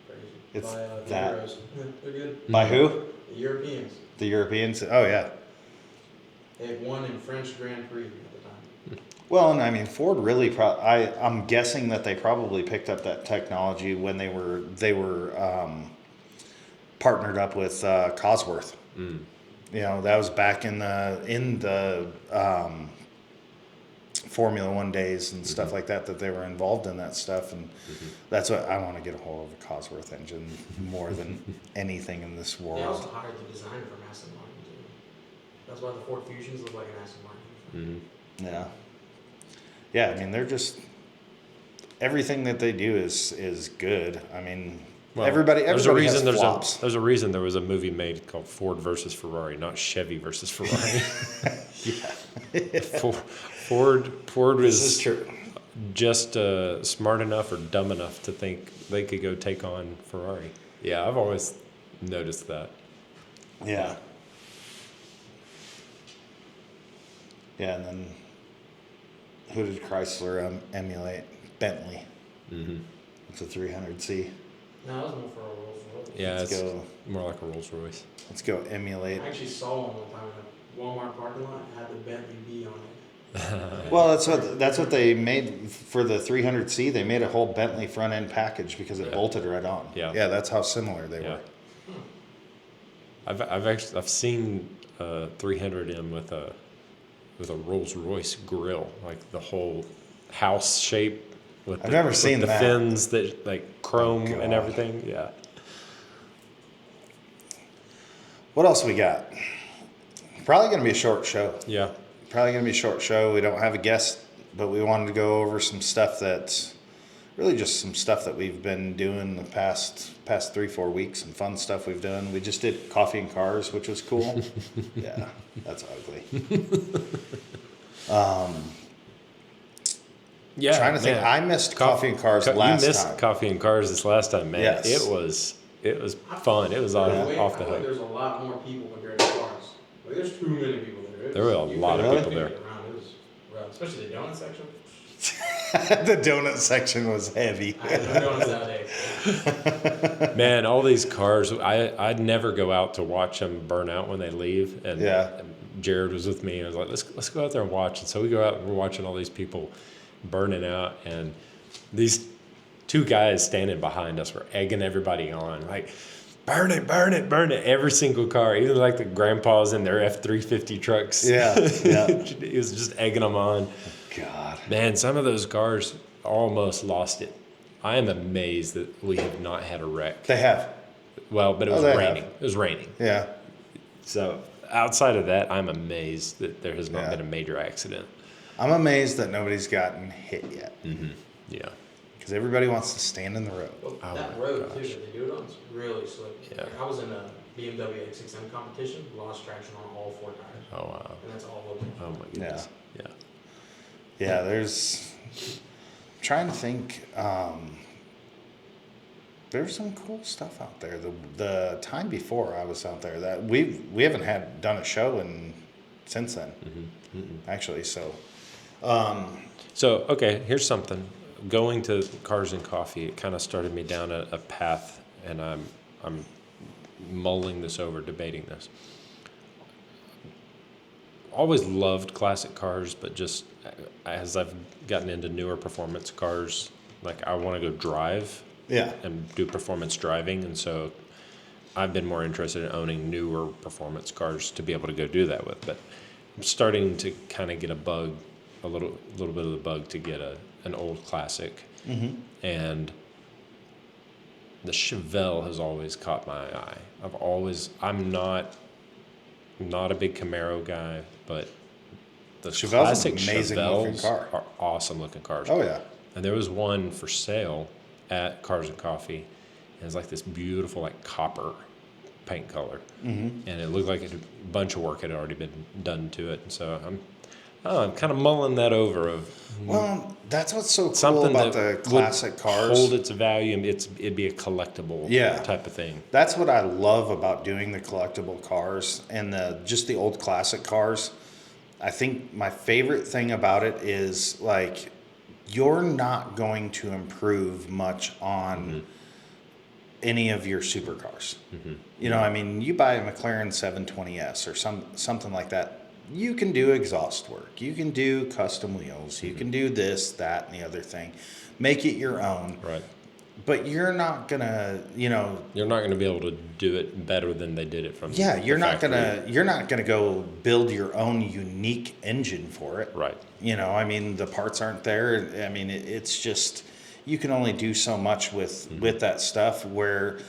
Crazy. It's By that. Euros. They're good. By who? The Europeans. The Europeans? Oh, yeah. They had won in French Grand Prix at the time. Well, and I mean, Ford really I'm guessing that they probably picked up that technology when they were partnered up with Cosworth. That was back in the Formula One days and stuff like that they were involved in that stuff, and that's what I want to get a hold of, a Cosworth engine more than anything in this world. They also hired the designer from Aston Martin too. That's why the Ford Fusions look like an Aston Martin. Yeah. yeah, I mean, they're just everything that they do is good. I mean, Well, everybody has flops. There's a reason there was a movie made called Ford versus Ferrari, not Chevy versus Ferrari. Ford This is was true. just smart enough or dumb enough to think they could go take on Ferrari. Yeah, I've always noticed that. Yeah. Yeah, and then who did Chrysler emulate? Bentley. Mm-hmm. It's a 300C. No, that was more for a Rolls Royce. Yeah, Let's it's go. more like a Rolls Royce. Let's go emulate. I actually saw one time in a Walmart parking lot. It had the Bentley B on it. Well, that's what they made for the 300C. They made a whole Bentley front end package because it bolted right on. Yeah. Yeah, that's how similar they Yeah. were. I've seen 300M with a Rolls Royce grill, like the whole house shape with I've never seen the that. fins that like chrome and God. everything. Yeah. What else we got? Probably going to be a short show. Yeah. Probably going to be a short show. We don't have a guest, but we wanted to go over some stuff that's really just some stuff that we've been doing the past 3-4 weeks, some fun stuff we've done. We just did coffee and cars, which was cool. Yeah, that's ugly. Yeah. Trying to think, man. I missed coffee and cars last You missed time. coffee and cars this last time, man. Yes. It was fun. It was off I the feel like hook. there's a lot more people compared to cars. Like, there's too many people there. There were a lot of people there. It was rough, especially the donut section. The donut section was heavy. I had no donuts that day. Man, all these cars, I'd never go out to watch them burn out when they leave. And Yeah. Jared was with me and I was like, let's go out there and watch. And so we go out and we're watching all these people burning out. And these two guys standing behind us were egging everybody on. Like, burn it, burn it, burn it. Every single car, even like the grandpas in their F-350 trucks. Yeah, yeah. He was just egging them on. God. Man, some of those cars almost lost it. I am amazed that we have not had a wreck. They have. Well, but it was they raining. have. It was raining. Yeah. So outside of that, I'm amazed that there has not Yeah. been a major accident. I'm amazed that nobody's gotten hit yet. Yeah. Because everybody wants to stand in the road. Well, Oh that my road gosh. too that they do it on is really slick. Yeah. Like, I was in a BMW X6M competition, lost traction on all 4 tires, Oh wow. and that's all local. Oh my goodness. Yeah. Yeah, there's. Trying to think. There's some cool stuff out there. The time before I was out there, that we haven't done a show since then. Actually, so. So okay, here's something. Going to Cars and Coffee, it kind of started me down a path, and I'm mulling this over, debating this. Always loved classic cars, but just as I've gotten into newer performance cars, like I want to go drive Yeah. and do performance driving, and so I've been more interested in owning newer performance cars to be able to go do that with. But I'm starting to kind of get a little bit of the bug to get an old classic, and the Chevelle has always caught my eye. I'm not a big Camaro guy, but the Chevelle's an classic amazing looking Chevelles car. are awesome looking cars. Oh yeah. And there was one for sale at Cars and Coffee, and it's like this beautiful like copper paint color, and it looked like a bunch of work had already been done to it. And so I'm kind of mulling that over of Well, that's what's so cool something about that the classic would cars. hold its value. And it'd be a collectible type of thing. That's what I love about doing the collectible cars and just the old classic cars. I think my favorite thing about it is like you're not going to improve much on any of your supercars. You know, I mean, you buy a McLaren 720S or something like that. You can do exhaust work. You can do custom wheels. You can do this, that, and the other thing. Make it your own. Right. But you're not gonna, You're not going to be able to do it better than they did it from. yeah, the you're not factory. gonna go build your own unique engine for it. Right. I mean, the parts aren't there. I mean, it's just you can only do so much with that stuff. Where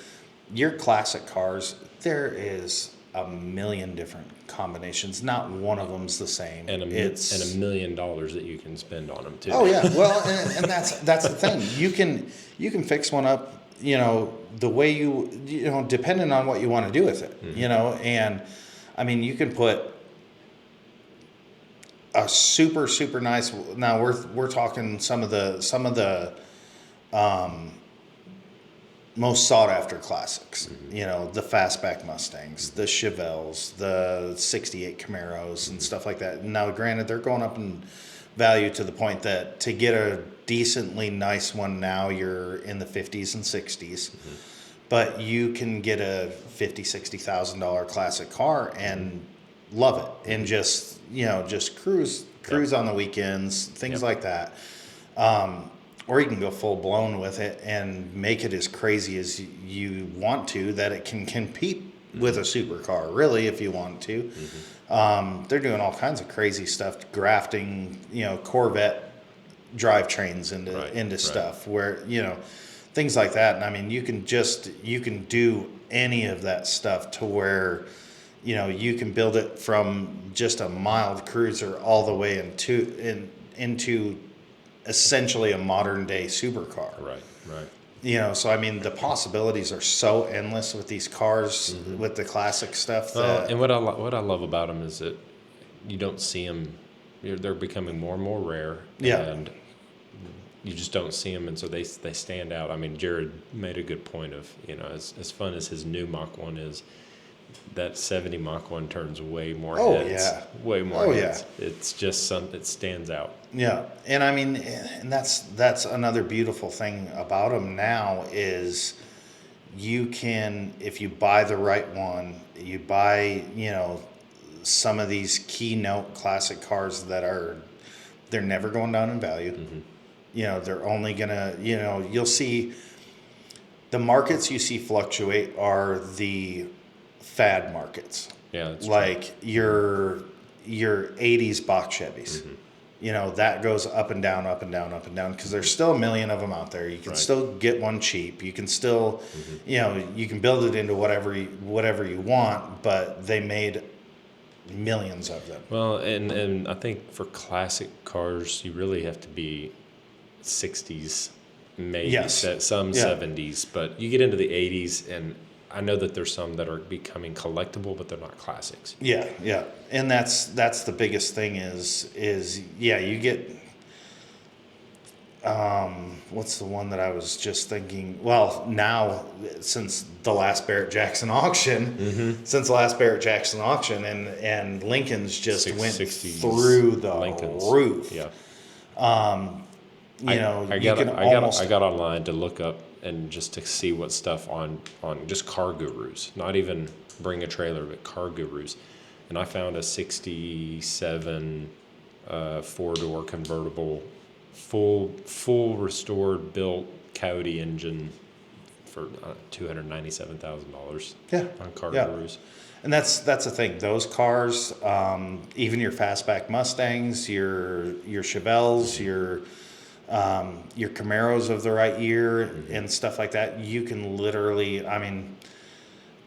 your classic cars, there is a million different combinations. Not one of them's the same. And $1 million that you can spend on them too. Oh yeah, well, and that's the thing. You can fix one up, the way depending on what you want to do with it, and I mean, you can put a super super nice. Now we're talking some of the most sought after classics. The fastback Mustangs, the Chevelles, the '68 Camaros, and stuff like that. Now, granted, they're going up in value to the point that to get a decently nice one now, you're in the 50s and 60s. But you can get a $50,000-$60,000 classic car and love it, and just cruise on the weekends, things like that. Or you can go full blown with it and make it as crazy as you want to, that it can compete with a supercar, really, if you want to. They're doing all kinds of crazy stuff, grafting, Corvette drivetrains into stuff where, things like that. And I mean, you can do any of that stuff to where, you can build it from just a mild cruiser all the way into essentially a modern day supercar. Right. So I mean, the possibilities are so endless with these cars, with the classic stuff. And what I love about them is that you don't see them. They're becoming more and more rare. Yeah. And you just don't see them, and so they stand out. I mean, Jared made a good point of, as fun as his new Mach 1 is, that 70 Mach 1 turns way more heads. Yeah. Way more heads. Yeah. It's just something that stands out. Yeah. And I mean, and that's another beautiful thing about them now is you can, if you buy the right one, you buy, some of these keynote classic cars they're never going down in value. They're only gonna, you'll see the markets you see fluctuate are the fad markets. Yeah, that's like true. your 80s box Chevys. That goes up and down, up and down, up and down, because there's still a million of them out there. You can still get one cheap. You can still, you can build it into whatever you want, but they made millions of them. Well, and I think for classic cars, you really have to be 60s, maybe some 70s, but you get into the 80s, and I know that there's some that are becoming collectible, but they're not classics. Yeah, and that's the biggest thing is you get what's the one that I was just thinking? Well, now since the last Barrett Jackson auction, and Lincoln's just went 60s through the Lincolns. roof. Yeah. I got online to look up and just to see what stuff on just Car Gurus, not even Bring a Trailer, but Car Gurus, and I found a '67 4-door convertible, full restored built Coyote engine for $297,000. Yeah, on Car yeah. Gurus. And that's the thing. Those cars, even your fastback Mustangs, your Chevelles, your Camaros of the right year and stuff like that, you can literally, I mean,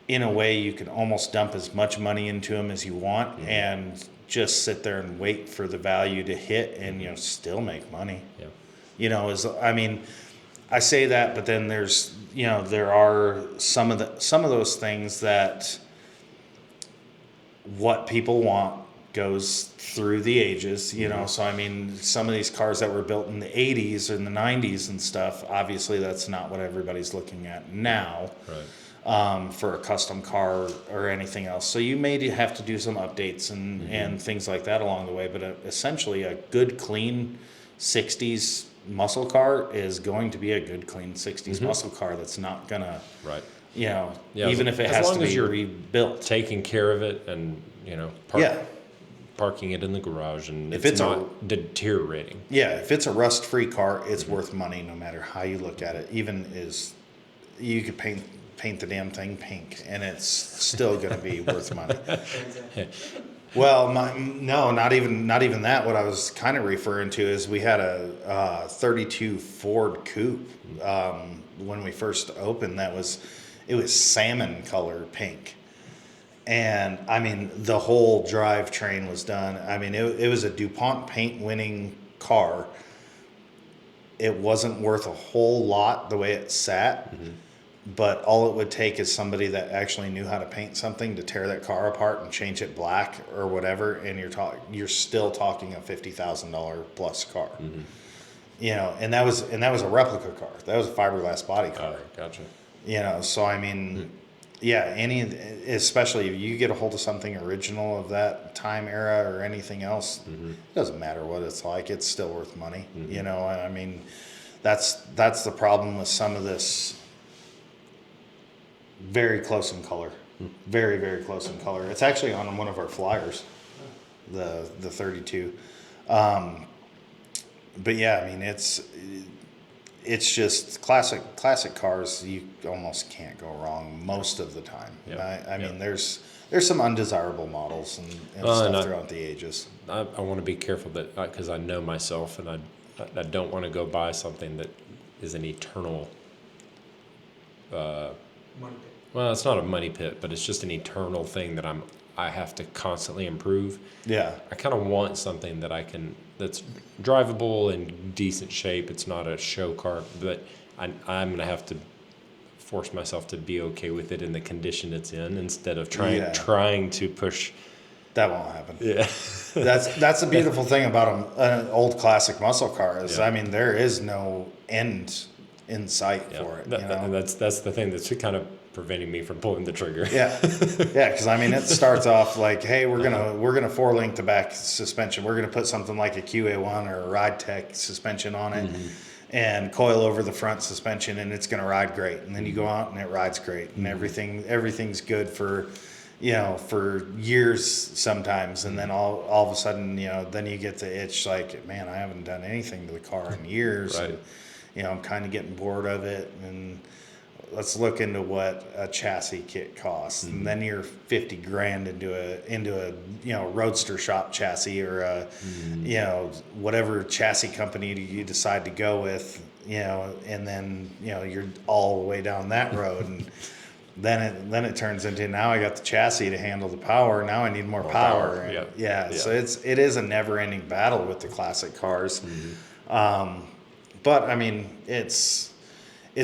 in a way, you can almost dump as much money into them as you want and just sit there and wait for the value to hit, and still make money. Yeah. I say that, but then there's there are some of those things that what people want goes through the ages, so I mean, some of these cars that were built in the 80s and the 90s and stuff, obviously that's not what everybody's looking at now. Right. For a custom car or anything else. So you may have to do some updates and things like that along the way, but essentially a good clean 60s muscle car is going to be a good clean 60s muscle car that's not gonna even if it has to be rebuilt, taking care of it, and parking it in the garage, and if it's not deteriorating. If it's a rust-free car, it's worth money no matter how you look at it. Even you could paint the damn thing pink, and it's still going to be worth money. Well, not even that. What I was kind of referring to is we had a 32 Ford Coupe when we first opened. It was salmon color pink, And I mean, the whole drivetrain was done. I mean, it was a DuPont paint winning car. It wasn't worth a whole lot the way it sat, but all it would take is somebody that actually knew how to paint something to tear that car apart and change it black or whatever, and you're still talking a $50,000 plus car. You know, and that was a replica car. That was a fiberglass body car. Oh, gotcha. You know, so I mean, yeah, especially if you get a hold of something original of that time era or anything else, it doesn't matter what it's like, it's still worth money. You know, I mean, that's the problem with some of this. Very close in color, very, very close in color. It's actually on one of our flyers, the 32. But yeah, I mean, it's just classic cars. You almost can't go wrong most of the time. Yep. I mean, there's some undesirable models and stuff throughout the ages. I want to be careful that because I know myself, and I don't want to go buy something that is an eternal. Money pit. Well, it's not a money pit, but it's just an eternal thing that I have to constantly improve. Yeah. I kind of want something that's drivable and decent shape. It's not a show car, but I'm going to have to force myself to be okay with it in the condition it's in instead of trying to push. That won't happen. Yeah. That's the beautiful thing about an old classic muscle car is, I mean, there is no end in sight for it. You know? And that's the thing that's kind of preventing me from pulling the trigger. Yeah, because I mean, it starts off like, hey, we're gonna 4-link the back suspension. We're gonna put something like a QA1 or a Ride Tech suspension on it, and coil over the front suspension, and it's gonna ride great. And then you go out and it rides great, and everything's good for, you know, for years sometimes. And then all of a sudden, you know, then you get the itch like, man, I haven't done anything to the car in years. Right. And, you know, I'm kind of getting bored of it, and let's look into what a chassis kit costs. And then you're 50 grand into a you know, roadster shop chassis or a you know, whatever chassis company you decide to go with, you know, and then, you know, you're all the way down that road. And then it turns into, now I got the chassis to handle the power, now I need more power. And yeah, so it is a never ending battle with the classic cars. But I mean, it's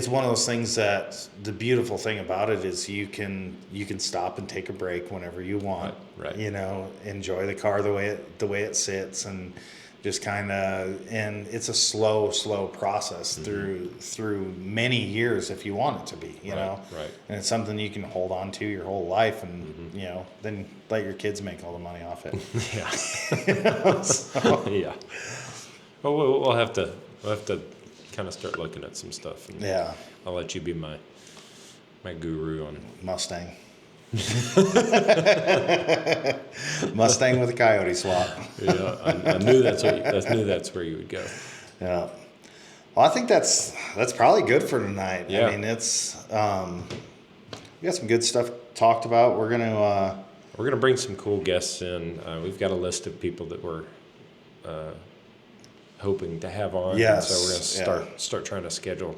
one of those things that the beautiful thing about it is you can stop and take a break whenever you want. Right. You know, enjoy the car the way it sits, and just kind of, and it's a slow process through many years if you want it to be. You know. Right. And it's something you can hold on to your whole life, and you know, then let your kids make all the money off it. Yeah. You know, so. Yeah. Well, we'll have to kind of start looking at some stuff. And I'll let you be my guru on Mustang. Mustang with a Coyote swap. Yeah, I knew that's where you would go. Yeah. Well, I think that's probably good for tonight. Yeah. I mean, it's we got some good stuff talked about. We're gonna bring some cool guests in. We've got a list of people that we're hoping to have on. Yes. So we're gonna start trying to schedule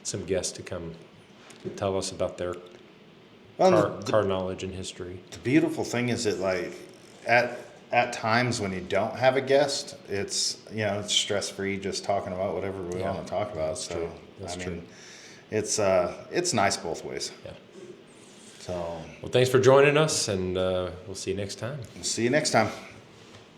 some guests to come tell us about their car knowledge and history. The beautiful thing is that, like, at times when you don't have a guest, it's, you know, it's stress free, just talking about whatever we want to talk about. That's true. That's true. It's nice both ways. Yeah. So. Well, thanks for joining us, and we'll see you next time. See you next time.